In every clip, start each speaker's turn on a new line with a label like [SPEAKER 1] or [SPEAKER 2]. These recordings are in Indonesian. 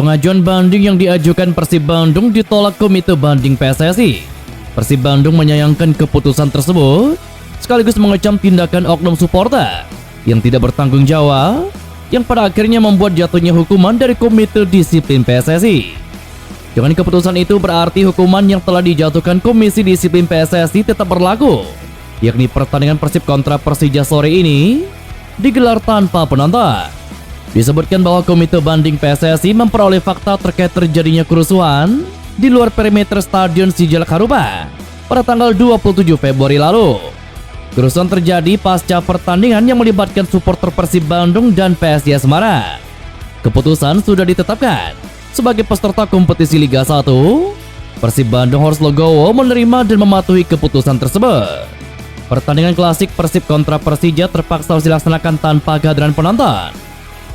[SPEAKER 1] Pengajuan banding yang diajukan Persib Bandung ditolak Komite Banding PSSI. Persib Bandung menyayangkan keputusan tersebut, sekaligus mengecam tindakan oknum supporter yang tidak bertanggung jawab, yang pada akhirnya membuat jatuhnya hukuman dari Komite Disiplin PSSI. Dengan keputusan itu berarti hukuman yang telah dijatuhkan Komisi Disiplin PSSI tetap berlaku, yakni pertandingan Persib kontra Persija sore ini digelar tanpa penonton. Disebutkan bahwa Komite Banding PSSI memperoleh fakta terkait terjadinya kerusuhan di luar perimeter Stadion Sijalak Harupa pada tanggal 27 Februari lalu. Kerusuhan terjadi pasca pertandingan yang melibatkan supporter Persib Bandung dan PSIS Semarang. Keputusan sudah ditetapkan sebagai peserta kompetisi Liga 1. Persib Bandung harus legowo menerima dan mematuhi keputusan tersebut. Pertandingan klasik Persib kontra Persija terpaksa dilaksanakan tanpa kehadiran penonton.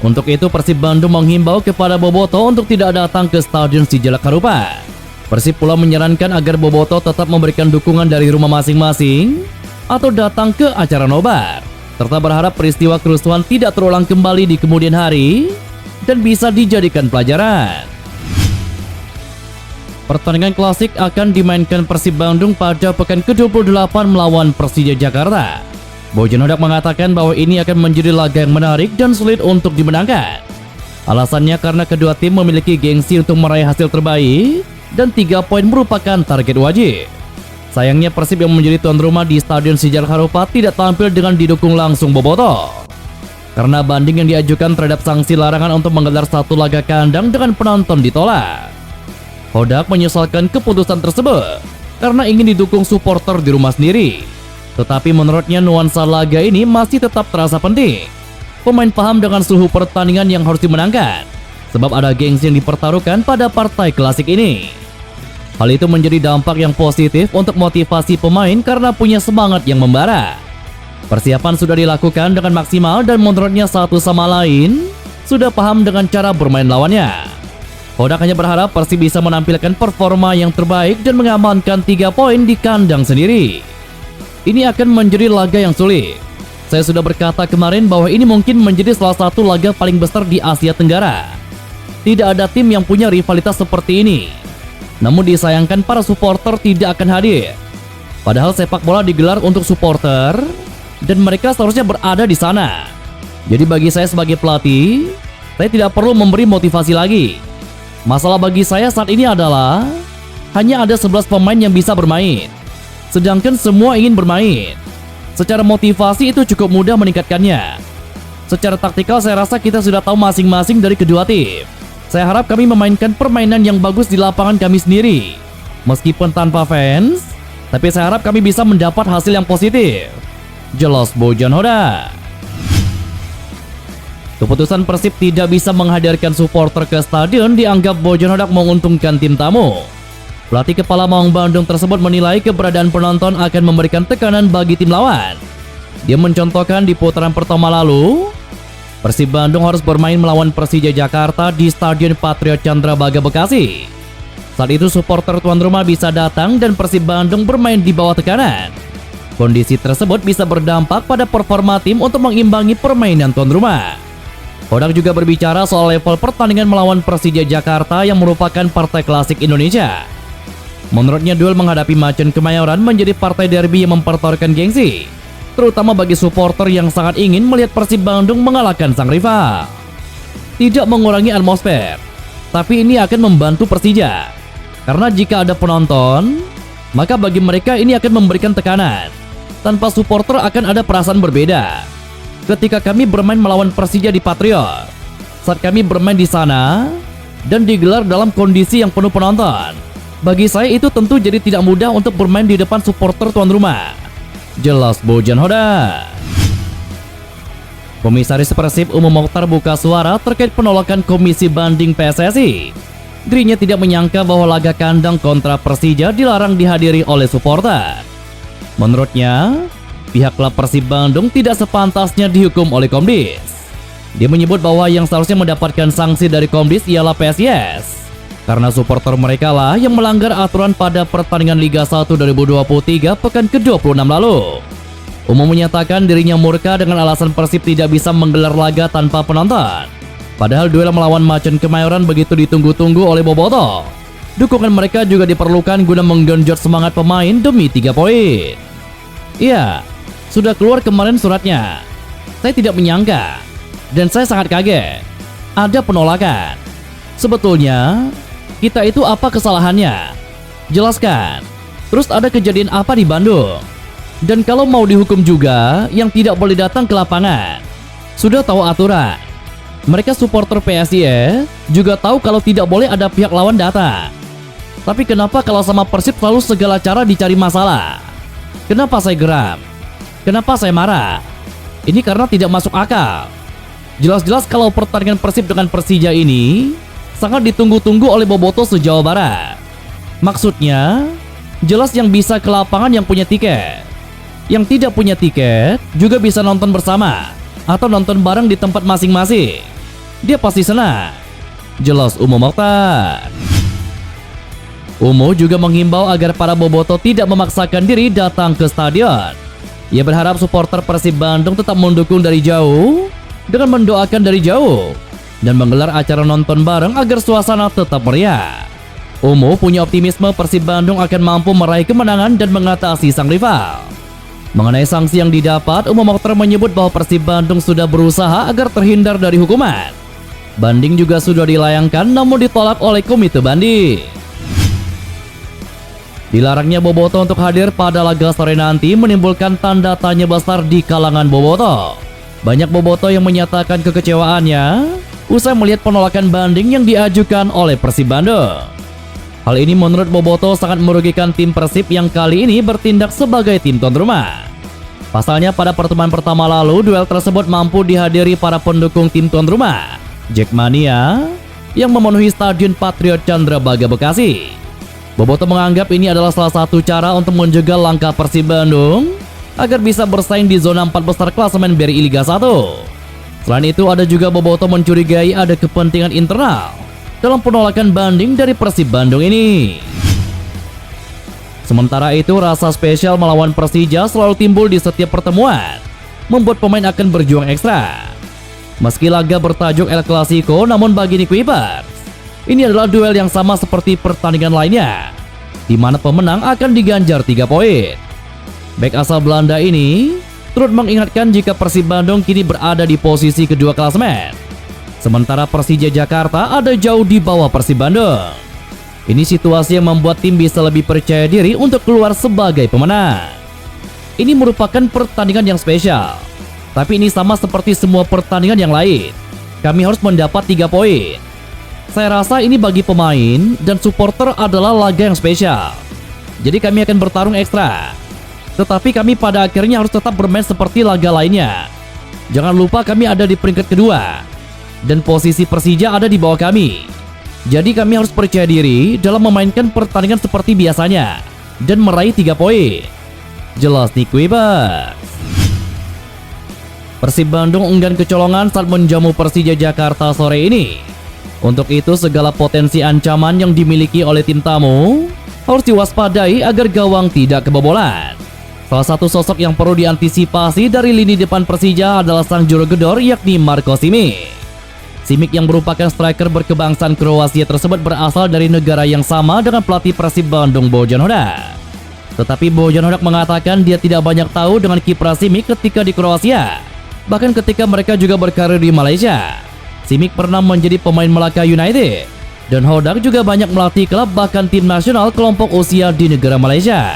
[SPEAKER 1] Untuk itu Persib Bandung menghimbau kepada boboto untuk tidak datang ke Stadion Sijalak Harupa. Persib pula menyarankan agar boboto tetap memberikan dukungan dari rumah masing-masing atau datang ke acara nobar, serta berharap peristiwa kerusuhan tidak terulang kembali di kemudian hari dan bisa dijadikan pelajaran. Pertandingan klasik akan dimainkan Persib Bandung pada pekan ke-28 melawan Persija Jakarta. Bojan Hodak mengatakan bahwa ini akan menjadi laga yang menarik dan sulit untuk dimenangkan. Alasannya karena kedua tim memiliki gengsi untuk meraih hasil terbaik dan 3 poin merupakan target wajib. Sayangnya Persib yang menjadi tuan rumah di Stadion Sijalak Harupa tidak tampil dengan didukung langsung boboto, karena banding yang diajukan terhadap sanksi larangan untuk menggelar satu laga kandang dengan penonton ditolak. Hodak menyesalkan keputusan tersebut karena ingin didukung supporter di rumah sendiri. Tetapi menurutnya nuansa laga ini masih tetap terasa penting. Pemain paham dengan suhu pertandingan yang harus dimenangkan, sebab ada gengsi yang dipertaruhkan pada partai klasik ini. Hal itu menjadi dampak yang positif untuk motivasi pemain karena punya semangat yang membara. Persiapan sudah dilakukan dengan maksimal dan menurutnya satu sama lain sudah paham dengan cara bermain lawannya. Hodak hanya berharap Persib bisa menampilkan performa yang terbaik dan mengamankan 3 poin di kandang sendiri. Ini akan menjadi laga yang sulit. Saya sudah berkata kemarin bahwa ini mungkin menjadi salah satu laga paling besar di Asia Tenggara. Tidak ada tim yang punya rivalitas seperti ini. Namun disayangkan para supporter tidak akan hadir. Padahal sepak bola digelar untuk supporter dan mereka seharusnya berada di sana. Jadi bagi saya sebagai pelatih, saya tidak perlu memberi motivasi lagi. Masalah bagi saya saat ini adalah hanya ada 11 pemain yang bisa bermain, sedangkan semua ingin bermain. Secara motivasi itu cukup mudah meningkatkannya. Secara taktikal saya rasa kita sudah tahu masing-masing dari kedua tim. Saya harap kami memainkan permainan yang bagus di lapangan kami sendiri. Meskipun tanpa fans, tapi saya harap kami bisa mendapat hasil yang positif. Jelas Bojan Hodak. Keputusan Persib tidak bisa menghadirkan supporter ke stadion dianggap Bojan Hodak menguntungkan tim tamu. Pelatih kepala Maung Bandung tersebut menilai keberadaan penonton akan memberikan tekanan bagi tim lawan. Dia mencontohkan di putaran pertama lalu, Persib Bandung harus bermain melawan Persija Jakarta di Stadion Patriot Candrabaga Bekasi. Saat itu supporter tuan rumah bisa datang dan Persib Bandung bermain di bawah tekanan. Kondisi tersebut bisa berdampak pada performa tim untuk mengimbangi permainan tuan rumah. Hodak juga berbicara soal level pertandingan melawan Persija Jakarta yang merupakan partai klasik Indonesia. Menurutnya duel menghadapi Macan Kemayoran menjadi partai derby yang mempertaruhkan gengsi, terutama bagi supporter yang sangat ingin melihat Persib Bandung mengalahkan sang rival. Tidak mengurangi atmosfer, tapi ini akan membantu Persija. Karena jika ada penonton, maka bagi mereka ini akan memberikan tekanan. Tanpa supporter akan ada perasaan berbeda. Ketika kami bermain melawan Persija di Patriot, saat kami bermain di sana dan digelar dalam kondisi yang penuh penonton, bagi saya itu tentu jadi tidak mudah untuk bermain di depan supporter tuan rumah. Jelas Bojan Hodak. Komisaris Persib Umum Mokhtar buka suara terkait penolakan Komisi Banding PSSI. Dirinya tidak menyangka bahwa laga kandang kontra Persija dilarang dihadiri oleh supporter. Menurutnya, pihak klub Persib Bandung tidak sepantasnya dihukum oleh Komdis. Dia menyebut bahwa yang seharusnya mendapatkan sanksi dari Komdis ialah PSIS, karena supporter mereka lah yang melanggar aturan pada pertandingan Liga 1 2023 pekan ke-26 lalu. Umum menyatakan dirinya murka dengan alasan Persib tidak bisa menggelar laga tanpa penonton. Padahal duel melawan Macan Kemayoran begitu ditunggu-tunggu oleh Bobotoh. Dukungan mereka juga diperlukan guna menggenjot semangat pemain demi 3 poin. Iya, sudah keluar kemarin suratnya. Saya tidak menyangka, dan saya sangat kaget. Ada penolakan. Sebetulnya, kita itu apa kesalahannya? Jelaskan. Terus ada kejadian apa di Bandung? Dan kalau mau dihukum juga, yang tidak boleh datang ke lapangan. Sudah tahu aturan. Mereka supporter PSIS juga tahu kalau tidak boleh ada pihak lawan datang. Tapi kenapa kalau sama Persib selalu segala cara dicari masalah? Kenapa saya geram? Kenapa saya marah? Ini karena tidak masuk akal. Jelas-jelas kalau pertandingan Persib dengan Persija ini sangat ditunggu-tunggu oleh Bobotoh se-Jawa Barat. Maksudnya, jelas yang bisa ke lapangan yang punya tiket. Yang tidak punya tiket juga bisa nonton bersama atau nonton bareng di tempat masing-masing. Dia pasti senang. Jelas Umo Mokhtar. Umo juga menghimbau agar para Bobotoh tidak memaksakan diri datang ke stadion. Ia berharap supporter Persib Bandung tetap mendukung dari jauh dengan mendoakan dari jauh dan menggelar acara nonton bareng agar suasana tetap meriah. Umo punya optimisme Persib Bandung akan mampu meraih kemenangan dan mengatasi sang rival. Mengenai sanksi yang didapat, Umo Mokhtar menyebut bahwa Persib Bandung sudah berusaha agar terhindar dari hukuman. Banding juga sudah dilayangkan namun ditolak oleh komite banding. Dilarangnya Bobotoh untuk hadir pada laga sore nanti menimbulkan tanda tanya besar di kalangan Bobotoh. Banyak Bobotoh yang menyatakan kekecewaannya usai melihat penolakan banding yang diajukan oleh Persib Bandung. Hal ini menurut Bobotoh sangat merugikan tim Persib yang kali ini bertindak sebagai tim tuan rumah. Pasalnya pada pertemuan pertama lalu duel tersebut mampu dihadiri para pendukung tim tuan rumah Jackmania yang memenuhi Stadion Patriot Candrabaga Bekasi. Bobotoh menganggap ini adalah salah satu cara untuk menjegal langkah Persib Bandung agar bisa bersaing di zona 4 besar klasemen BRI Liga 1. Selain itu ada juga Bobotoh mencurigai ada kepentingan internal dalam penolakan banding dari Persib Bandung ini. Sementara itu rasa spesial melawan Persija selalu timbul di setiap pertemuan, membuat pemain akan berjuang ekstra. Meski laga bertajuk El Clasico, namun bagi Nick Wipers, ini adalah duel yang sama seperti pertandingan lainnya, di mana pemenang akan diganjar 3 poin. Bek asal Belanda ini turut mengingatkan jika Persib Bandung kini berada di posisi kedua klasemen, sementara Persija Jakarta ada jauh di bawah Persib Bandung. Ini situasi yang membuat tim bisa lebih percaya diri untuk keluar sebagai pemenang. Ini merupakan pertandingan yang spesial, tapi ini sama seperti semua pertandingan yang lain. Kami harus mendapat 3 poin. Saya rasa ini bagi pemain dan supporter adalah laga yang spesial. Jadi kami akan bertarung ekstra. Tetapi kami pada akhirnya harus tetap bermain seperti laga lainnya. Jangan lupa kami ada di peringkat kedua dan posisi Persija ada di bawah kami. Jadi kami harus percaya diri dalam memainkan pertandingan seperti biasanya dan meraih 3 poin. Jelas Nick Wipers. Persib Bandung enggan kecolongan saat menjamu Persija Jakarta sore ini. Untuk itu segala potensi ancaman yang dimiliki oleh tim tamu harus diwaspadai agar gawang tidak kebobolan. Salah satu sosok yang perlu diantisipasi dari lini depan Persija adalah sang juru gedor yakni Marko Simic. Simic yang merupakan striker berkebangsaan Kroasia tersebut berasal dari negara yang sama dengan pelatih Persib Bandung Bojan Hodak. Tetapi Bojan Hodak mengatakan dia tidak banyak tahu dengan kiprah Simic ketika di Kroasia, bahkan ketika mereka juga berkarir di Malaysia. Simic pernah menjadi pemain Melaka United dan Hodak juga banyak melatih klub bahkan tim nasional kelompok usia di negara Malaysia.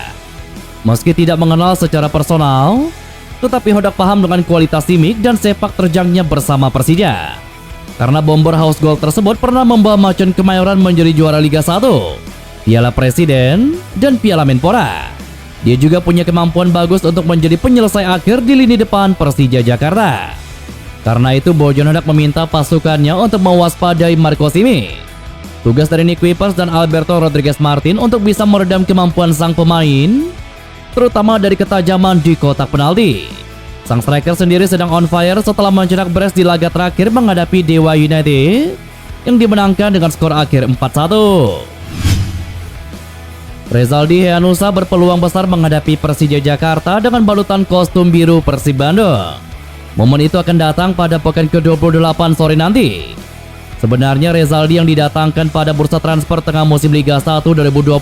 [SPEAKER 1] Meski tidak mengenal secara personal, tetapi Hodak paham dengan kualitas Simic dan sepak terjangnya bersama Persija. Karena bomber house goal tersebut pernah membawa Macan Kemayoran menjadi juara Liga 1, Piala Presiden, dan Piala Menpora. Dia juga punya kemampuan bagus untuk menjadi penyelesai akhir di lini depan Persija Jakarta. Karena itu Bojan Hodak meminta pasukannya untuk mewaspadai Marko Simic. Tugas dari Nick Wipers dan Alberto Rodriguez Martin untuk bisa meredam kemampuan sang pemain, terutama dari ketajaman di kotak penalti. Sang striker sendiri sedang on fire setelah mencetak brace di laga terakhir menghadapi Dewa United yang dimenangkan dengan skor akhir 4-1. Rezaldi Hehanussa berpeluang besar menghadapi Persija Jakarta dengan balutan kostum biru Persib Bandung. Momen itu akan datang pada pekan ke-28 sore nanti Sebenarnya Rezaldi yang didatangkan pada bursa transfer tengah musim Liga 1 2022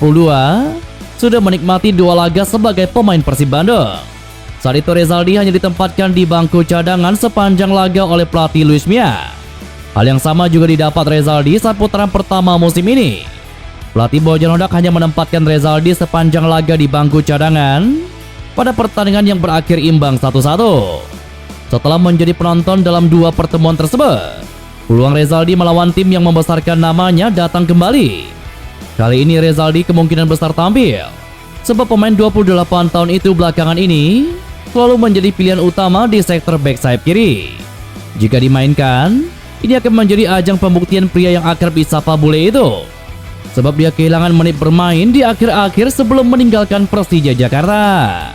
[SPEAKER 1] sudah menikmati 2 laga sebagai pemain Persib Bandung. Saat itu Rezaldi hanya ditempatkan di bangku cadangan sepanjang laga oleh pelatih Luis Mia. Hal yang sama juga didapat Rezaldi saat putaran pertama musim ini. Pelatih Bojan Hodak hanya menempatkan Rezaldi sepanjang laga di bangku cadangan pada pertandingan yang berakhir imbang 1-1. Setelah menjadi penonton dalam 2 pertemuan tersebut, peluang Rezaldi melawan tim yang membesarkan namanya datang kembali. Kali ini Rezaldi kemungkinan besar tampil, sebab pemain 28 tahun itu belakangan ini selalu menjadi pilihan utama di sektor back sayap kiri. Jika dimainkan, ini akan menjadi ajang pembuktian pria yang akrab disapa bule itu, sebab dia kehilangan menit bermain di akhir-akhir sebelum meninggalkan Persija Jakarta.